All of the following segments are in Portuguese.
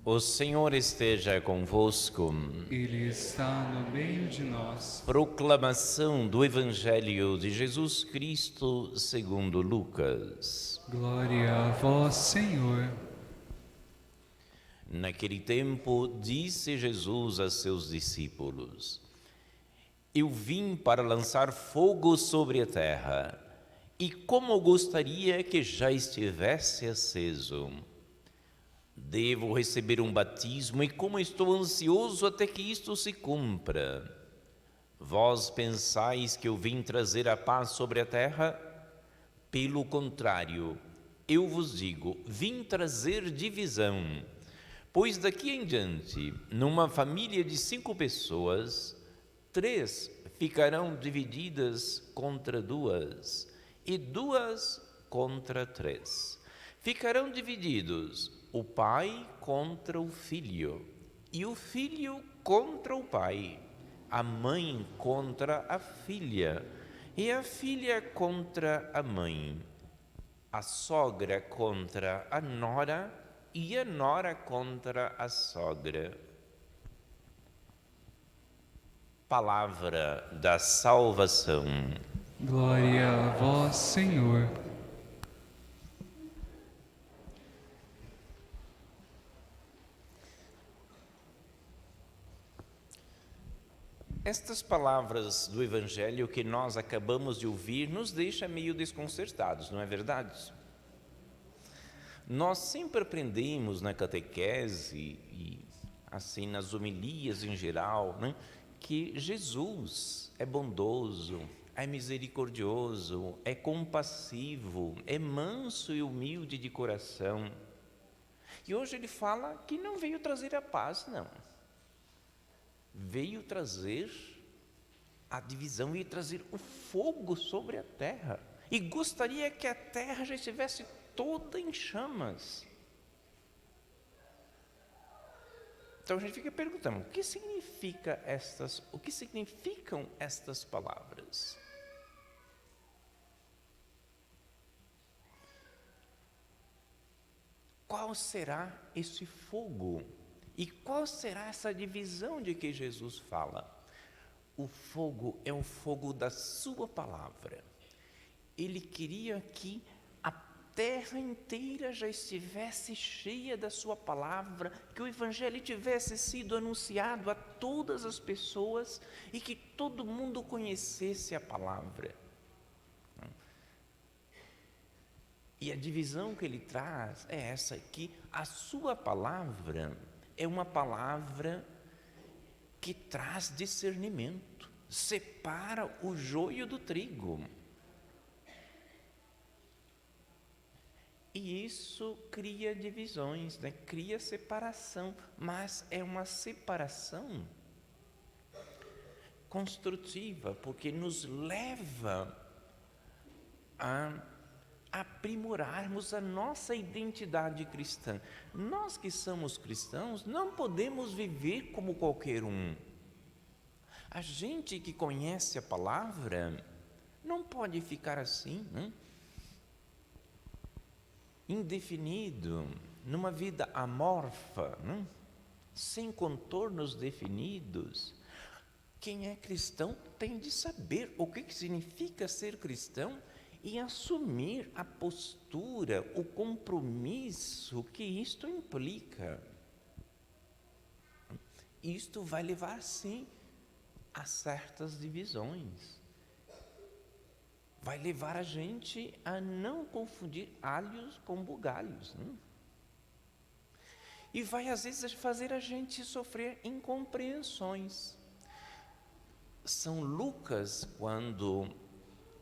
O Senhor esteja convosco. Ele está no meio de nós. Proclamação do Evangelho de Jesus Cristo segundo Lucas. Glória a vós, Senhor. Naquele tempo, disse Jesus a seus discípulos: Eu vim para lançar fogo sobre a terra, e como gostaria que já estivesse aceso. Devo receber um batismo, e como estou ansioso até que isto se cumpra. Vós pensais que eu vim trazer a paz sobre a terra? Pelo contrário, eu vos digo, vim trazer divisão. Pois daqui em diante, numa família de 5 pessoas, 3 ficarão divididas contra 2, e 2 contra 3. Ficarão divididos o pai contra o filho, e o filho contra o pai, a mãe contra a filha, e a filha contra a mãe, a sogra contra a nora, e a nora contra a sogra. Palavra da salvação. Glória a vós, Senhor. Estas palavras do Evangelho que nós acabamos de ouvir nos deixam meio desconcertados, não é verdade? Nós sempre aprendemos na catequese e assim nas homilias em geral, né, que Jesus é bondoso, é misericordioso, é compassivo, é manso e humilde de coração. E hoje ele fala que não veio trazer a paz, não. Veio trazer a divisão, veio trazer o fogo sobre a terra. E gostaria que a terra já estivesse toda em chamas. Então a gente fica perguntando, o que significam estas palavras? Qual será esse fogo? E qual será essa divisão de que Jesus fala? O fogo é o fogo da sua palavra. Ele queria que a terra inteira já estivesse cheia da sua palavra, que o Evangelho tivesse sido anunciado a todas as pessoas e que todo mundo conhecesse a palavra. E a divisão que ele traz é essa, que a sua palavra é uma palavra que traz discernimento, separa o joio do trigo. E isso cria divisões, né? Cria separação, mas é uma separação construtiva, porque nos leva a aprimorarmos a nossa identidade cristã. Nós que somos cristãos não podemos viver como qualquer um. A gente que conhece a palavra não pode ficar assim, né? Indefinido, numa vida amorfa, né? Sem contornos definidos. Quem é cristão tem de saber o que significa ser cristão e assumir a postura, o compromisso que isto implica. Isto vai levar, sim, a certas divisões. Vai levar a gente a não confundir alhos com bugalhos, né? E vai, às vezes, fazer a gente sofrer incompreensões. São Lucas, quando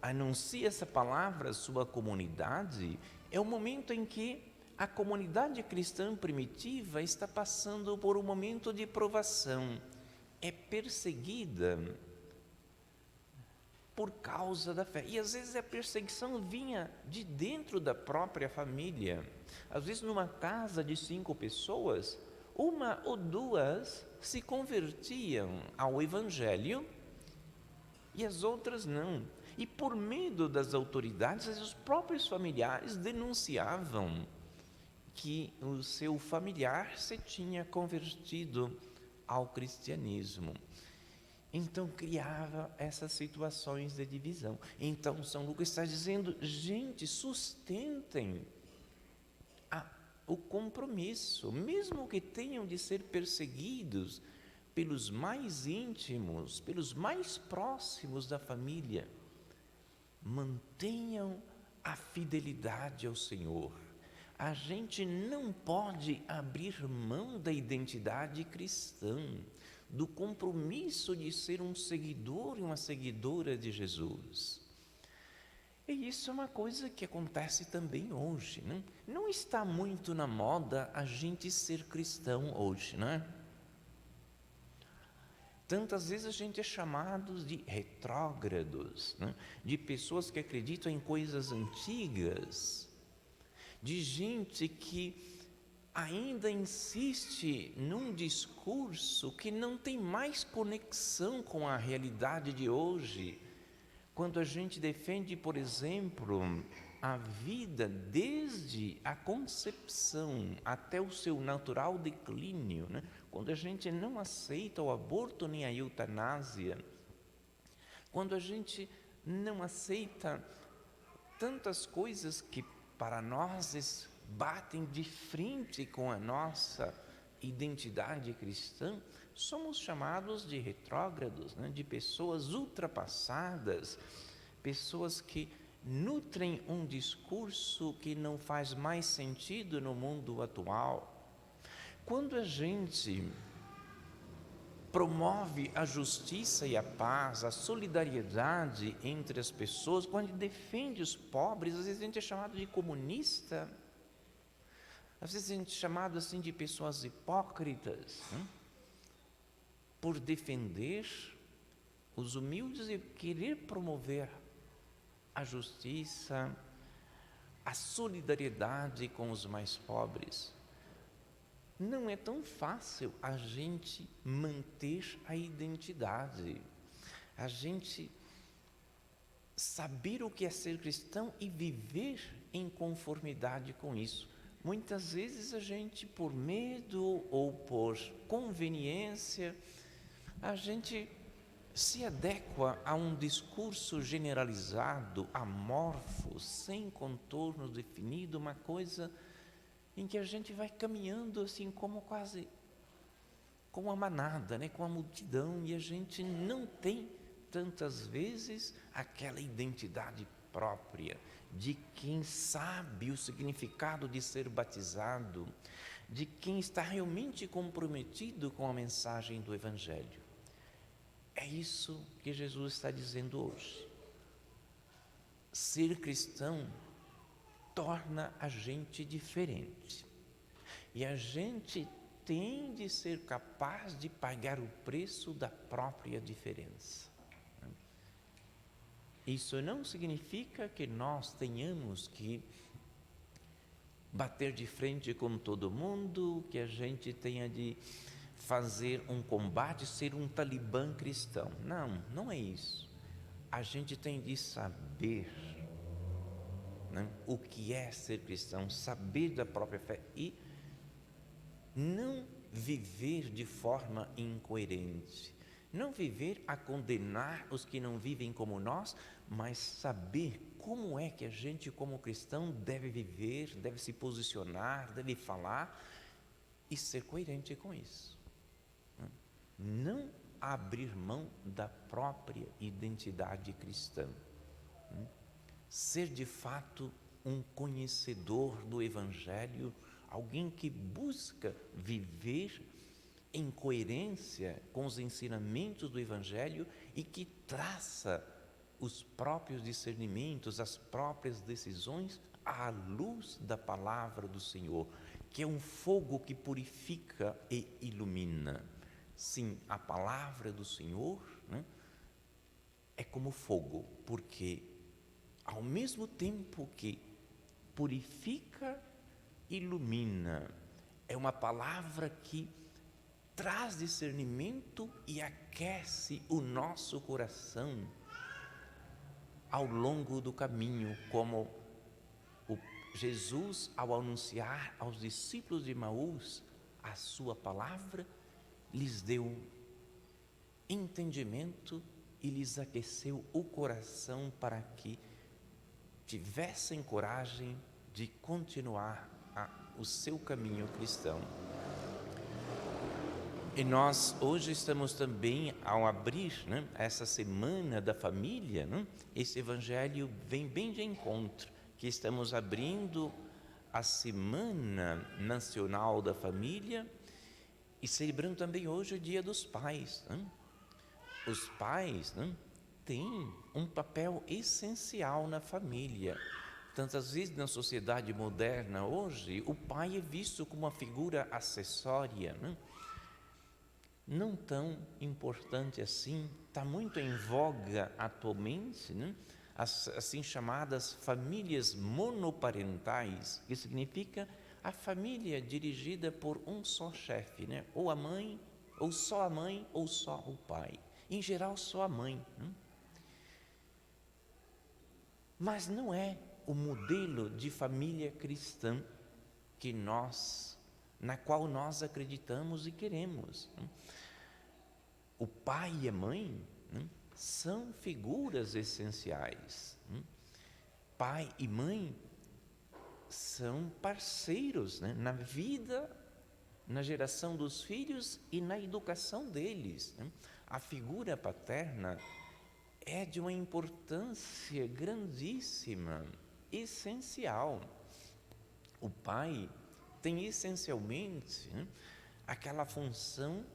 anuncia essa palavra à sua comunidade, é o momento em que a comunidade cristã primitiva está passando por um momento de provação, é perseguida por causa da fé. E às vezes a perseguição vinha de dentro da própria família. Às vezes numa casa de 5 pessoas, 1 ou 2 se convertiam ao Evangelho e as outras não. E por medo das autoridades, os próprios familiares denunciavam. que o seu familiar se tinha convertido ao cristianismo. Então criava essas situações de divisão. Então São Lucas está dizendo: gente, sustentem o compromisso, mesmo que tenham de ser perseguidos pelos mais íntimos, pelos mais próximos da família, mantenham a fidelidade ao Senhor. A gente não pode abrir mão da identidade cristã, do compromisso de ser um seguidor e uma seguidora de Jesus. E isso é uma coisa que acontece também hoje, né? Não está muito na moda a gente ser cristão hoje, né? Tantas vezes a gente é chamado de retrógrados, né? De pessoas que acreditam em coisas antigas, de gente que ainda insiste num discurso que não tem mais conexão com a realidade de hoje. Quando a gente defende, por exemplo, a vida desde a concepção até o seu natural declínio, né? Quando a gente não aceita o aborto nem a eutanásia, quando a gente não aceita tantas coisas que para nós batem de frente com a nossa identidade cristã, somos chamados de retrógrados, né? De pessoas ultrapassadas, pessoas que nutrem um discurso que não faz mais sentido no mundo atual. Quando a gente promove a justiça e a paz, a solidariedade entre as pessoas, quando defende os pobres, às vezes a gente é chamado de comunista, às vezes a gente é chamado assim de pessoas hipócritas, né? Por defender os humildes e querer promover a justiça, a solidariedade com os mais pobres. Não é tão fácil a gente manter a identidade, a gente saber o que é ser cristão e viver em conformidade com isso. Muitas vezes a gente, por medo ou por conveniência, a gente se adequa a um discurso generalizado, amorfo, sem contorno definido, uma coisa em que a gente vai caminhando assim como quase com a manada, né? Com a multidão, e a gente não tem tantas vezes aquela identidade própria de quem sabe o significado de ser batizado, de quem está realmente comprometido com a mensagem do Evangelho. É isso que Jesus está dizendo hoje. Ser cristão torna a gente diferente. E a gente tem de ser capaz de pagar o preço da própria diferença. Isso não significa que nós tenhamos que bater de frente com todo mundo, que a gente tenha de fazer um combate, ser um talibã cristão. Não, não é isso. A gente tem de saber, né, o que é ser cristão, saber da própria fé e não viver de forma incoerente, não viver a condenar os que não vivem como nós, mas saber como é que a gente como cristão deve viver, deve se posicionar, deve falar e ser coerente com isso. Não abrir mão da própria identidade cristã. Ser de fato um conhecedor do Evangelho, alguém que busca viver em coerência com os ensinamentos do Evangelho e que traça os próprios discernimentos, as próprias decisões à luz da palavra do Senhor, que é um fogo que purifica e ilumina. Sim, a palavra do Senhor, né, é como fogo, porque ao mesmo tempo que purifica, ilumina, é uma palavra que traz discernimento e aquece o nosso coração ao longo do caminho, como Jesus, ao anunciar aos discípulos de Emaús a sua palavra, lhes deu entendimento e lhes aqueceu o coração para que tivessem coragem de continuar o seu caminho cristão. E nós hoje estamos também, ao abrir essa semana da família, esse evangelho vem bem de encontro, que estamos abrindo a Semana Nacional da Família e celebrando também hoje o Dia dos Pais. Os pais têm um papel essencial na família. Tantas vezes na sociedade moderna hoje, o pai é visto como uma figura acessória, não tão importante assim. Está muito em voga atualmente, as assim chamadas famílias monoparentais, que significa a família dirigida por um só chefe, ou a mãe, ou só a mãe, ou só o pai. Em geral, só a mãe. Mas não é o modelo de família cristã na qual nós acreditamos e queremos. O pai e a mãe são figuras essenciais. Pai e mãe são parceiros na vida, na geração dos filhos e na educação deles. A figura paterna é de uma importância grandíssima, essencial. O pai tem essencialmente aquela função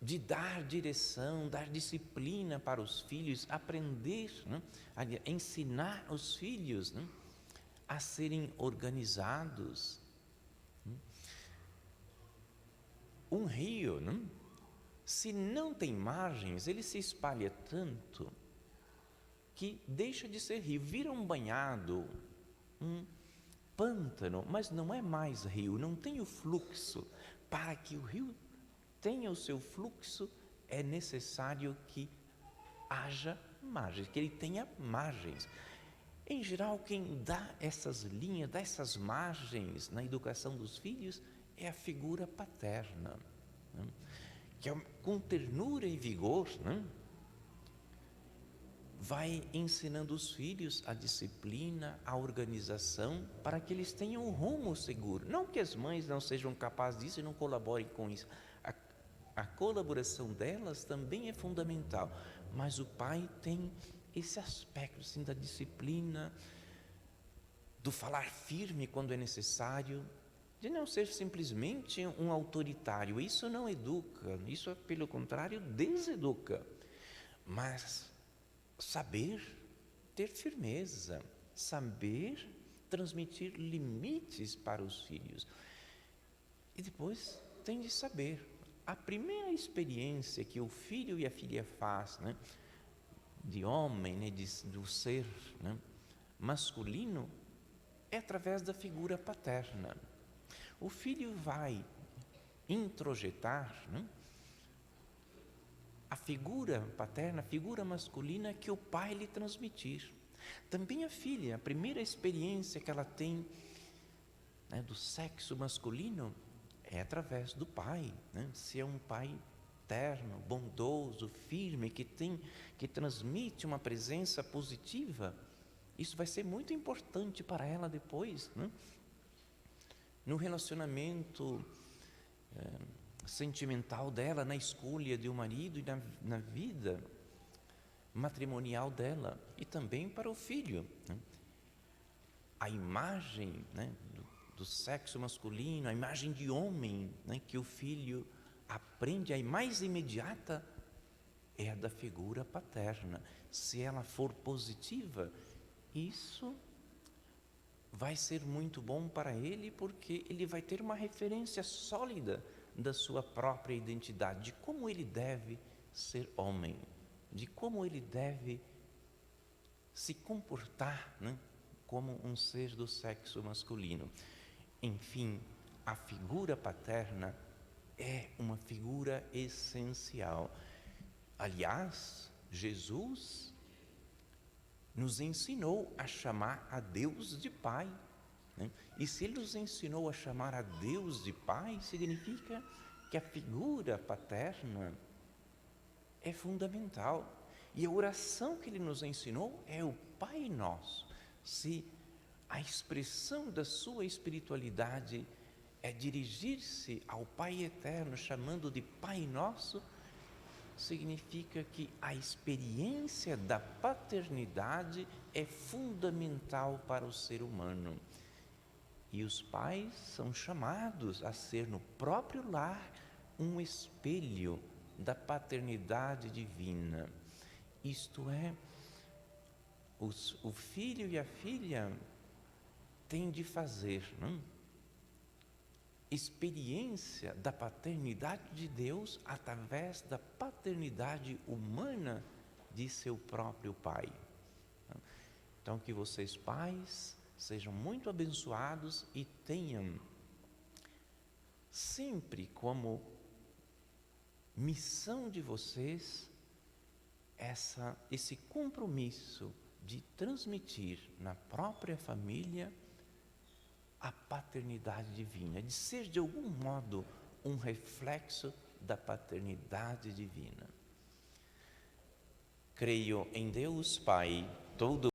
de dar direção, dar disciplina para os filhos, aprender, a ensinar os filhos a serem organizados. Um rio, se não tem margens, ele se espalha tanto que deixa de ser rio, vira um banhado, um pântano, mas não é mais rio, não tem o fluxo. Para que o rio tenha o seu fluxo, é necessário que haja margens, que ele tenha margens. Em geral, quem dá essas linhas, dá essas margens na educação dos filhos é a figura paterna, que com ternura e vigor vai ensinando os filhos a disciplina, a organização, para que eles tenham um rumo seguro. Não que as mães não sejam capazes disso e não colaborem com isso. A colaboração delas também é fundamental, mas o pai tem esse aspecto assim, da disciplina, do falar firme quando é necessário, de não ser simplesmente um autoritário. Isso não educa, isso pelo contrário deseduca. Mas saber ter firmeza, saber transmitir limites para os filhos. E depois tem de saber. A primeira experiência que o filho e a filha faz, de homem, do ser masculino, é através da figura paterna. O filho vai introjetar a figura paterna, a figura masculina que o pai lhe transmitir. Também a filha, a primeira experiência que ela tem do sexo masculino é através do pai. Se é um pai terno, bondoso, firme, que transmite uma presença positiva, isso vai ser muito importante para ela depois, no relacionamento sentimental dela, na escolha de um marido e na vida matrimonial dela, e também para o filho. A imagem do sexo masculino, a imagem de homem que o filho aprende, a mais imediata é a da figura paterna. Se ela for positiva, isso vai ser muito bom para ele, porque ele vai ter uma referência sólida da sua própria identidade, de como ele deve ser homem, de como ele deve se comportar como um ser do sexo masculino. Enfim, a figura paterna é uma figura essencial. Aliás, Jesus nos ensinou a chamar a Deus de Pai, né? E se Ele nos ensinou a chamar a Deus de Pai, significa que a figura paterna é fundamental. E a oração que Ele nos ensinou é o Pai Nosso. Se a expressão da sua espiritualidade é dirigir-se ao Pai Eterno, chamando de Pai Nosso, significa que a experiência da paternidade é fundamental para o ser humano. E os pais são chamados a ser no próprio lar um espelho da paternidade divina. Isto é, o filho e a filha têm de fazer, não? Experiência da paternidade de Deus através da paternidade humana de seu próprio Pai. Então, que vocês pais sejam muito abençoados e tenham sempre como missão de vocês esse compromisso de transmitir na própria família a paternidade divina, de ser de algum modo um reflexo da paternidade divina. Creio em Deus Pai, todo